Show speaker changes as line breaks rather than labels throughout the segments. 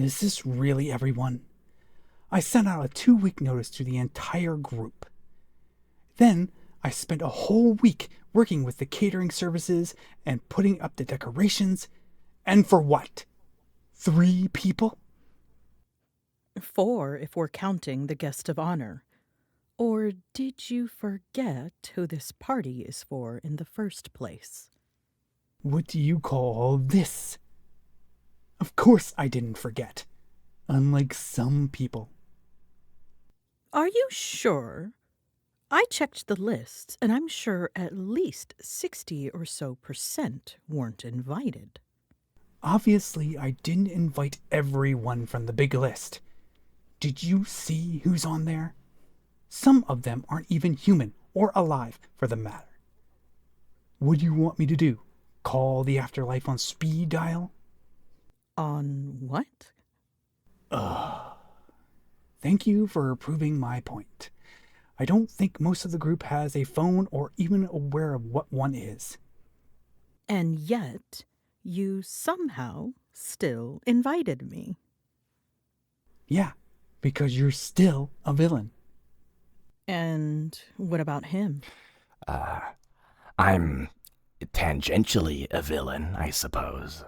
Is this really everyone? I sent out a 2-week notice to the entire group. Then I spent a whole week working with the catering services and putting up the decorations. And for what? 3 people?
4 if we're counting the guest of honor. Or did you forget who this party is for in the first place?
What do you call all this? Of course I didn't forget. Unlike some people.
Are you sure? I checked the list, and I'm sure at least 60 or so percent weren't invited.
Obviously, I didn't invite everyone from the big list. Did you see who's on there? Some of them aren't even human or alive, for the matter. What do you want me to do? Call the afterlife on speed dial?
On what?
Thank you for proving my point. I don't think most of the group has a phone or even aware of what one is.
And yet, you somehow still invited me.
Yeah, because you're still a villain.
And what about him?
I'm tangentially a villain, I suppose.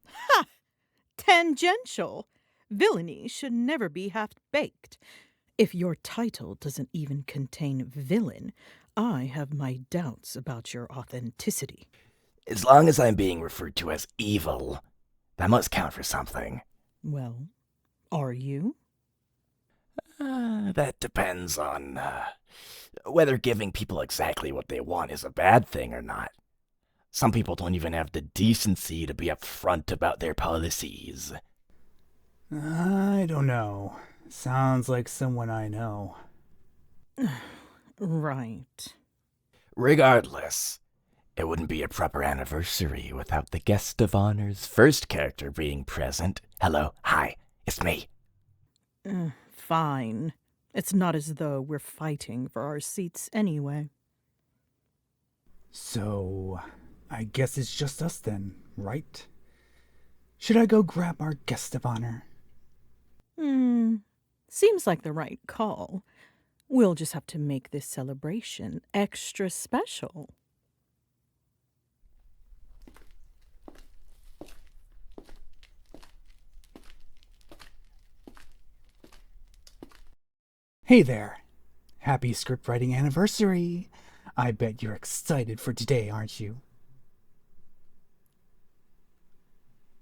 Ha! Tangential! Villainy should never be half-baked. If your title doesn't even contain villain, I have my doubts about your authenticity.
As long as I'm being referred to as evil, that must count for something.
Well, are you?
That depends on whether giving people exactly what they want is a bad thing or not. Some people don't even have the decency to be upfront about their policies.
I don't know. Sounds like someone I know.
Right.
Regardless, it wouldn't be a proper anniversary without the guest of honor's first character being present. Hello, hi, it's me.
Fine. It's not as though we're fighting for our seats anyway.
So, I guess it's just us then, right? Should I go grab our guest of honor?
Seems like the right call. We'll just have to make this celebration extra special.
Hey there. Happy scriptwriting anniversary. I bet you're excited for today, aren't you?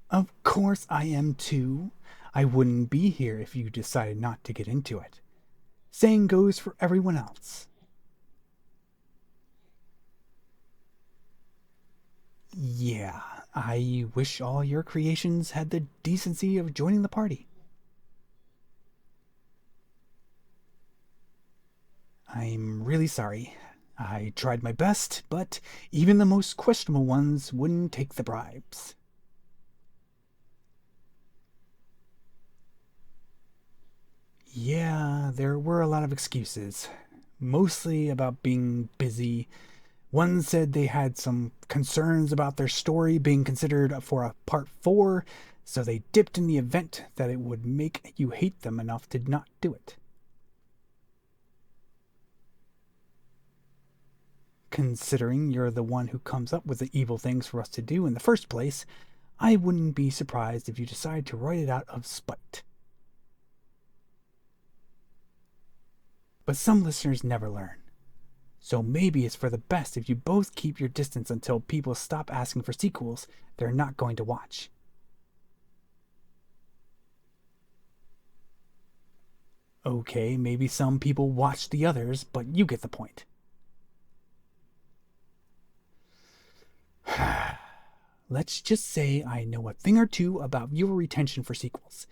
Of course I am too. I wouldn't be here if you decided not to get into it. Same goes for everyone else. Yeah, I wish all your creations had the decency of joining the party. I'm really sorry. I tried my best, but even the most questionable ones wouldn't take the bribes. Yeah, there were a lot of excuses, mostly about being busy. One said they had some concerns about their story being considered for a part 4, so they dipped in the event that it would make you hate them enough to not do it. Considering you're the one who comes up with the evil things for us to do in the first place, I wouldn't be surprised if you decide to write it out of spite. But some listeners never learn. So maybe it's for the best if you both keep your distance until people stop asking for sequels they're not going to watch. Okay, maybe some people watch the others, but you get the point. Let's just say I know a thing or two about viewer retention for sequels.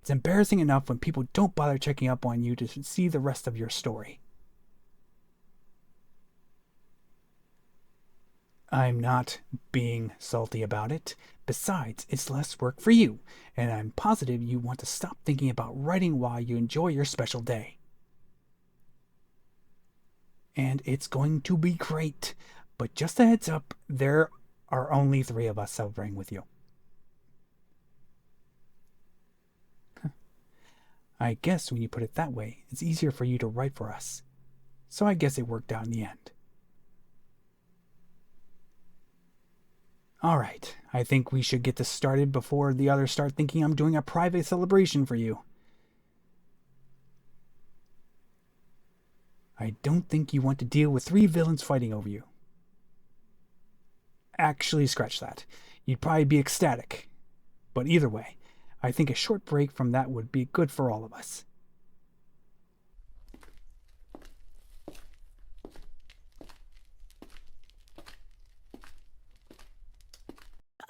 It's embarrassing enough when people don't bother checking up on you to see the rest of your story. I'm not being salty about it. Besides, it's less work for you, and I'm positive you want to stop thinking about writing while you enjoy your special day. And it's going to be great, but just a heads up, there are only 3 of us celebrating with you. I guess when you put it that way, it's easier for you to write for us. So I guess it worked out in the end. Alright, I think we should get this started before the others start thinking I'm doing a private celebration for you. I don't think you want to deal with 3 villains fighting over you. Actually, scratch that. You'd probably be ecstatic. But either way, I think a short break from that would be good for all of us.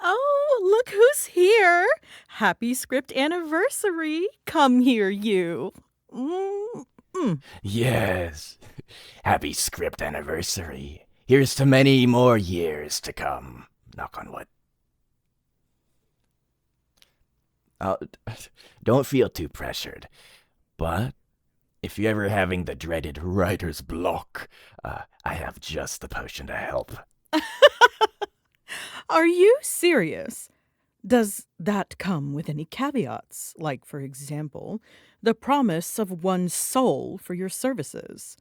Oh, look who's here. Happy script anniversary. Come here, you.
Yes. Happy script anniversary. Here's to many more years to come. Knock on wood. Don't feel too pressured. But if you're ever having the dreaded writer's block, I have just the potion to help.
Are you serious? Does that come with any caveats? Like, for example, the promise of one's soul for your services?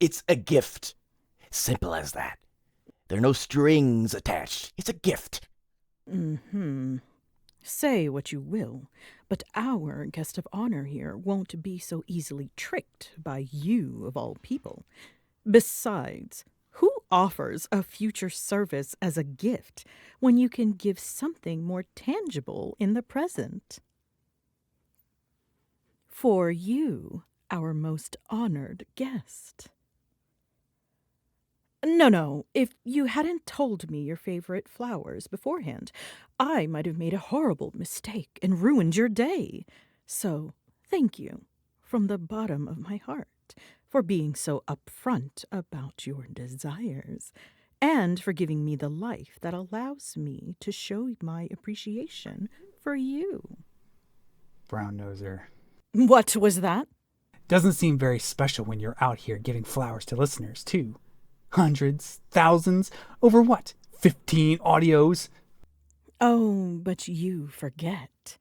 It's a gift. Simple as that. There are no strings attached. It's a gift.
Say what you will, but our guest of honor here won't be so easily tricked by you of all people. Besides, who offers a future service as a gift when you can give something more tangible in the present? For you, our most honored guest. No, if you hadn't told me your favorite flowers beforehand, I might have made a horrible mistake and ruined your day. So, thank you, from the bottom of my heart, for being so upfront about your desires, and for giving me the life that allows me to show my appreciation for you.
Brown noser.
What was that?
Doesn't seem very special when you're out here giving flowers to listeners, too. Hundreds, thousands, over what? 15 audios?
Oh, but you forget.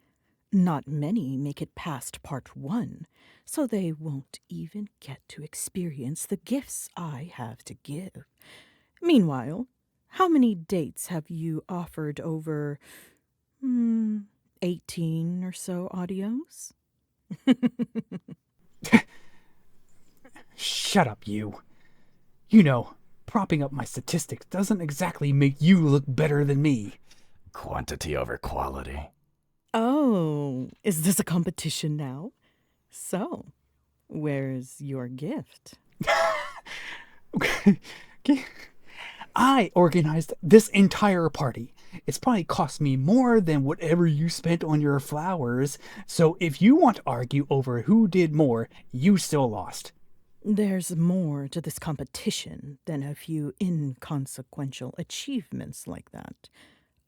Not many make it past part 1, so they won't even get to experience the gifts I have to give. Meanwhile, how many dates have you offered over, 18 or so audios?
Shut up, you. You know, propping up my statistics doesn't exactly make you look better than me.
Quantity over quality.
Oh, is this a competition now? So, where's your gift?
I organized this entire party. It's probably cost me more than whatever you spent on your flowers, so if you want to argue over who did more, you still lost.
There's more to this competition than a few inconsequential achievements like that.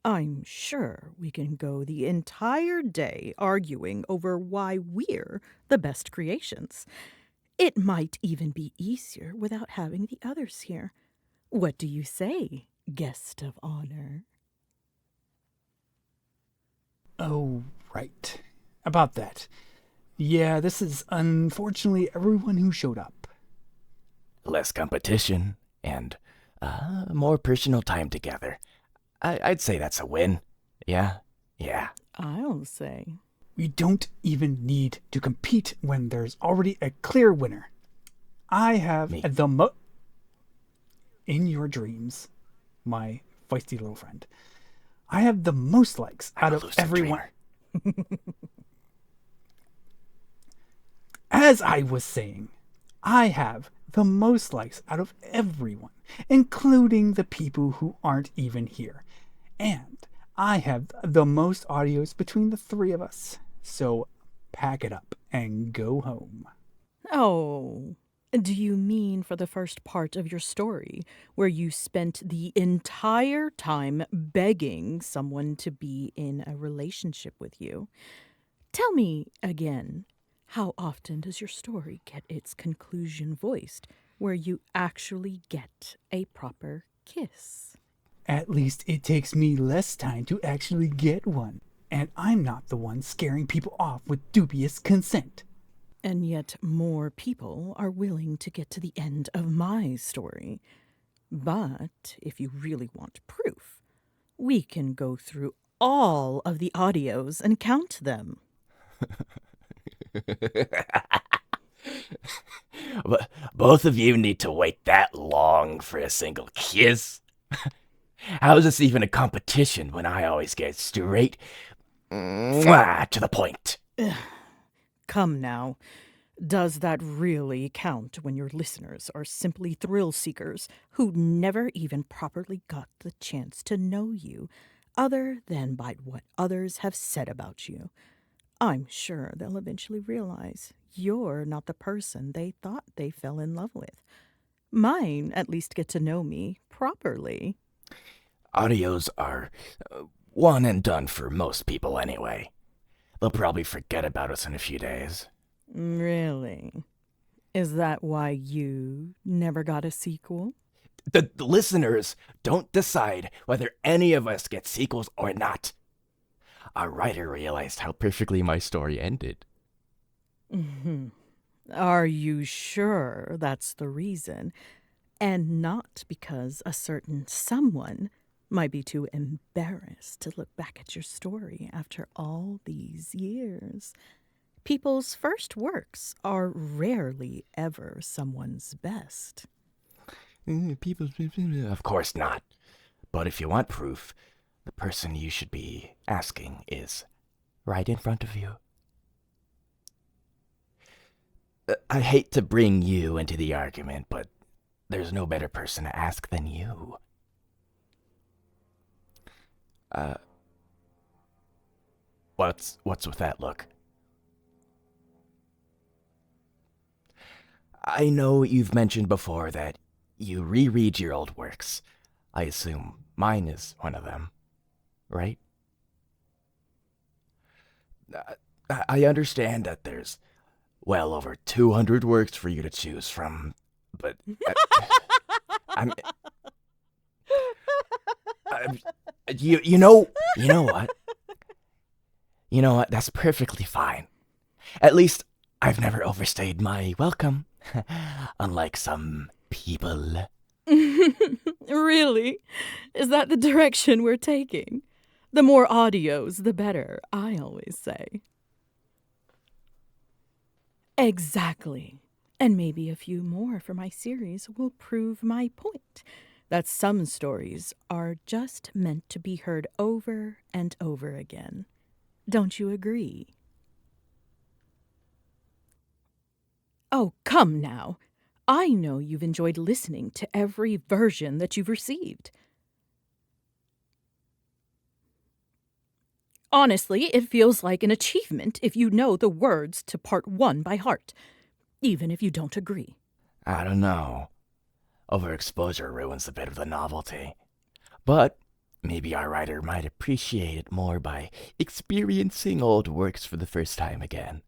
I'm sure we can go the entire day arguing over why we're the best creations. It might even be easier without having the others here. What do you say, guest of honor?
Oh, right. About that. Yeah, this is unfortunately everyone who showed up.
Less competition and more personal time together. I'd say that's a win. Yeah.
I'll say.
We don't even need to compete when there's already a clear winner. I have
Me.
In your dreams, my feisty little friend, I have the most likes out of everyone. As I was saying, I have the most likes out of everyone, including the people who aren't even here. And I have the most audios between the 3 of us. So pack it up and go home.
Oh, do you mean for the first part of your story, where you spent the entire time begging someone to be in a relationship with you? Tell me again, how often does your story get its conclusion voiced, where you actually get a proper kiss?
At least it takes me less time to actually get one. And I'm not the one scaring people off with dubious consent.
And yet more people are willing to get to the end of my story. But if you really want proof, we can go through all of the audios and count them.
But both of you need to wait that long for a single kiss? How is this even a competition when I always get straight to the point?
Come now. Does that really count when your listeners are simply thrill seekers who never even properly got the chance to know you, other than by what others have said about you? I'm sure they'll eventually realize you're not the person they thought they fell in love with. Mine at least get to know me properly.
Audios are one and done for most people anyway. They'll probably forget about us in a few days.
Really? Is that why you never got a sequel?
The listeners don't decide whether any of us get sequels or not. Our writer realized how perfectly my story ended.
Mm-hmm. Are you sure that's the reason? And not because a certain someone might be too embarrassed to look back at your story after all these years. People's first works are rarely ever someone's best.
Of course not. But if you want proof, the person you should be asking is right in front of you. I hate to bring you into the argument, but there's no better person to ask than you. What's with that look? I know you've mentioned before that you reread your old works. I assume mine is one of them, right? I understand that there's well over 200 works for you to choose from, but you know what? You know what? That's perfectly fine. At least I've never overstayed my welcome, unlike some people.
Really? Is that the direction we're taking? The more audios, the better, I always say. Exactly. And maybe a few more for my series will prove my point that some stories are just meant to be heard over and over again. Don't you agree? Oh, come now. I know you've enjoyed listening to every version that you've received. Honestly, it feels like an achievement if you know the words to part 1 by heart, even if you don't agree.
I don't know. Overexposure ruins a bit of the novelty. But maybe our writer might appreciate it more by experiencing old works for the first time again.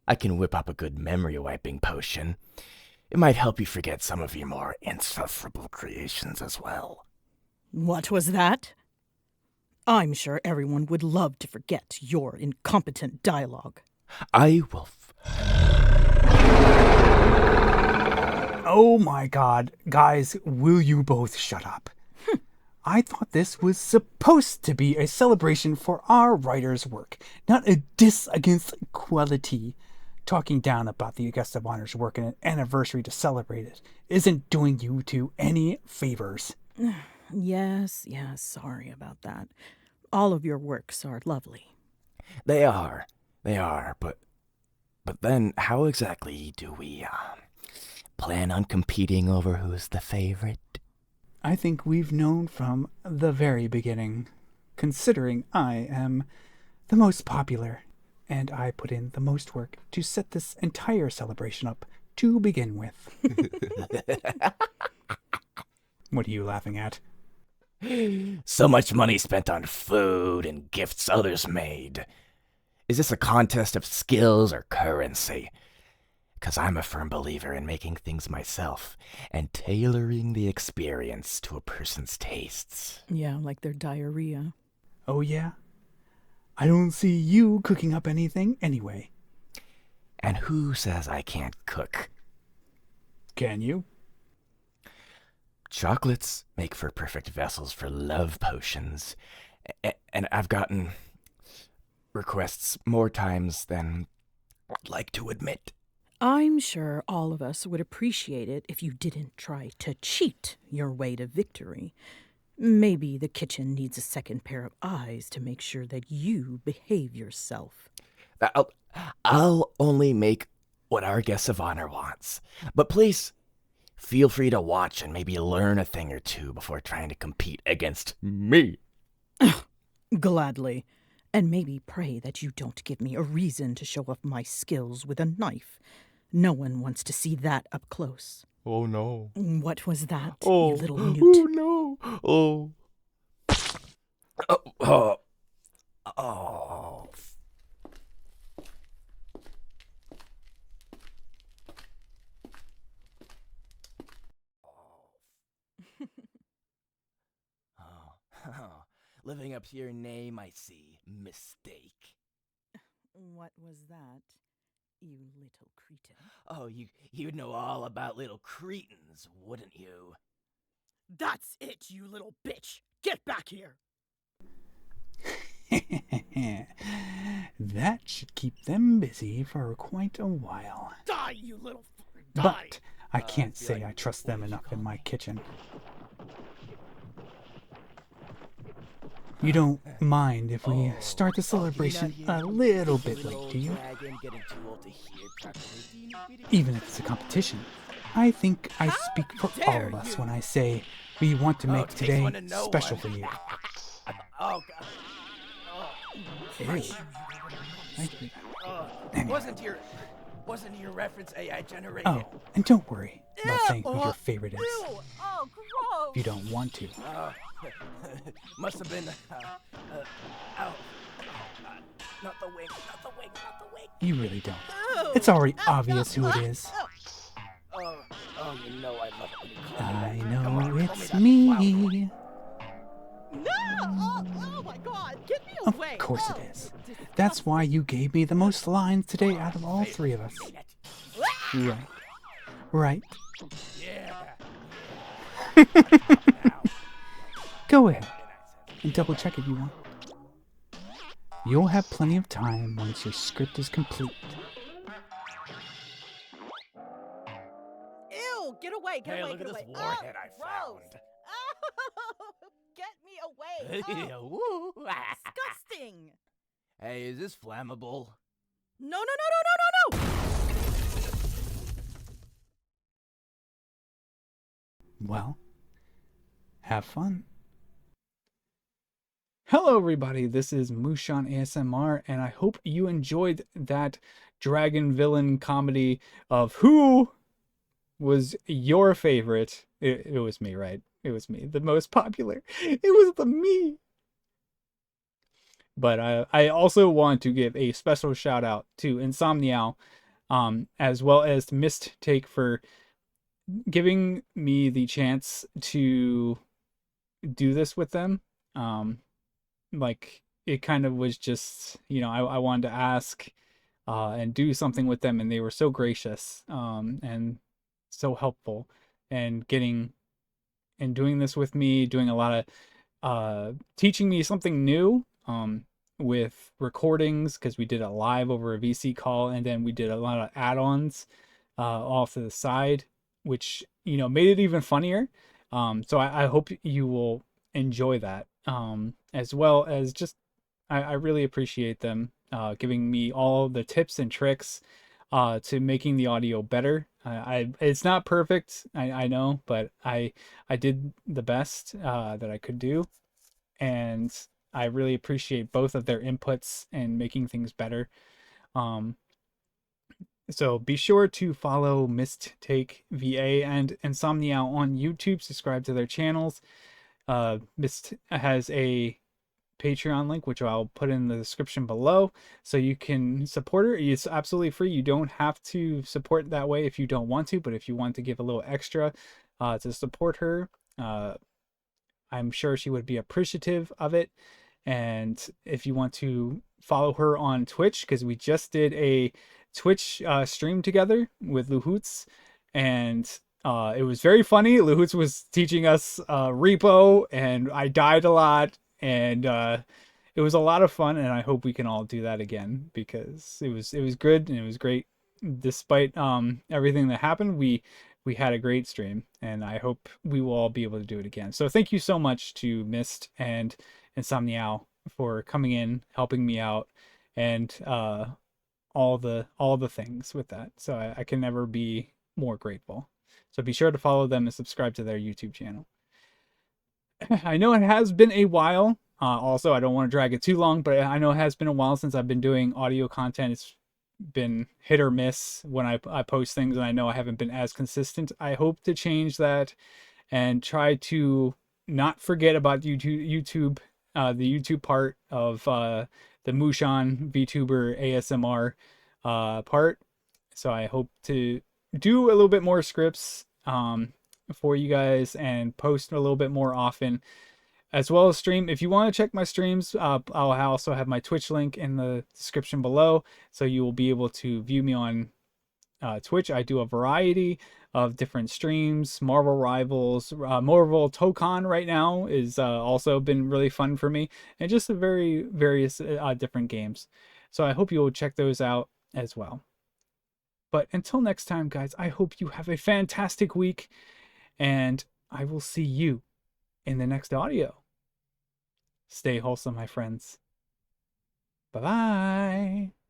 I can whip up a good memory-wiping potion. It might help you forget some of your more insufferable creations as well.
What was that? I'm sure everyone would love to forget your incompetent dialogue.
I will
Oh my god, guys, will you both shut up? I thought this was supposed to be a celebration for our writer's work, not a diss against quality. Talking down about the Guest of Honor's work and an anniversary to celebrate it isn't doing you two any favors.
Yes, sorry about that. All of your works are lovely.
They are, but then how exactly do we plan on competing over who's the favorite?
I think we've known from the very beginning, considering I am the most popular, and I put in the most work to set this entire celebration up to begin with. What are you laughing at?
So much money spent on food and gifts others made. Is this a contest of skills or currency? Because I'm a firm believer in making things myself and tailoring the experience to a person's tastes.
Yeah, like their diarrhea.
Oh yeah? I don't see you cooking up anything anyway.
And who says I can't cook?
Can you?
Chocolates make for perfect vessels for love potions. And I've gotten requests more times than I'd like to admit.
I'm sure all of us would appreciate it if you didn't try to cheat your way to victory. Maybe the kitchen needs a second pair of eyes to make sure that you behave yourself.
I'll only make what our guest of honor wants. But please, feel free to watch and maybe learn a thing or two before trying to compete against me.
Gladly. And maybe pray that you don't give me a reason to show off my skills with a knife. No one wants to see that up close.
Oh no.
What was that,
Oh,
you little newt?
oh no. Oh. Oh. Oh. Oh. Living up to your name, I see. Mistake.
What was that, you little cretin?
Oh, you'd know all about little cretins, wouldn't you?
That's it, you little bitch! Get back here!
That should keep them busy for quite a while.
Die, you little fucker!
But I can't say I trust them enough in my kitchen. You don't mind if we start the celebration a little bit late, do you? Even if it's a competition. I think I speak for all of us when I say we want to make today special for you.
Oh, God.
Ew. Anyway.
Wasn't your reference AI generated?
Oh, and don't worry about saying who your favorite is.
Oh, gross!
If you don't want to.
Must have been, not the wig, not the wig, not the wig.
You really don't. It's already obvious who it is.
Oh, you know I love it when you call me
I
that. Come on,
know
call me
it's
that.
me.
No! Oh my God! Get me
Of
away!
course it is. That's why you gave me the most lines today out of all three of us. Right. Right.
Yeah.
Go ahead and double check if you want. You'll have plenty of time once your script is complete.
Ew! Get away! Get
Hey,
away!
look
get
at this
away!
warhead I
gross.
found.
Oh, get me away! Oh,
Woo.
disgusting!
Hey, is this flammable?
No! No! No! No! No! No! No!
Well, have fun. Hello everybody, this is Mushan ASMR, and I hope you enjoyed that dragon villain comedy of who was your favorite. It was me, right? It was me, the most popular. It was the me. But I also want to give a special shout out to Insomnial, as well as Mist Take for giving me the chance to do this with them. Like it kind of was just, I wanted to ask and do something with them, and they were so gracious and so helpful, and doing this with me, doing a lot of teaching me something new with recordings, because we did it live over a VC call, and then we did a lot of add-ons off to the side, which made it even funnier. So I hope you will enjoy that, as well as just I really appreciate them giving me all the tips and tricks to making the audio better. It's not perfect, I know, but I did the best that I could do, and I really appreciate both of their inputs and making things better. So be sure to follow Mist Take VA and Insomnial on YouTube. Subscribe to their channels. Mist has a Patreon link, which I'll put in the description below, so you can support her. It's absolutely free. You don't have to support that way if you don't want to, but if you want to give a little extra to support her, I'm sure she would be appreciative of it. And if you want to follow her on Twitch, because we just did a Twitch stream together with Luhoots, and it was very funny. Luhoots was teaching us repo, and I died a lot, and it was a lot of fun. And I hope we can all do that again, because it was good and it was great. Despite everything that happened, we had a great stream, and I hope we will all be able to do it again. So thank you so much to Mist and Insomnial for coming in, helping me out, and all the things with that. So I can never be more grateful. So be sure to follow them and subscribe to their YouTube channel. I know it has been a while. Also, I don't want to drag it too long, but I know it has been a while since I've been doing audio content. It's been hit or miss when I post things, and I know I haven't been as consistent. I hope to change that and try to not forget about YouTube, the YouTube part of the Mushan VTuber ASMR part. So I hope to do a little bit more scripts for you guys and post a little bit more often, as well as stream. If you want to check my streams, I'll also have my Twitch link in the description below, so you will be able to view me on Twitch. I do a variety of different streams. Marvel Rivals, Marvel Tokon right now is also been really fun for me, and just a various different games. So I hope you will check those out as well. But until next time, guys, I hope you have a fantastic week, and I will see you in the next audio. Stay wholesome, my friends. Bye-bye.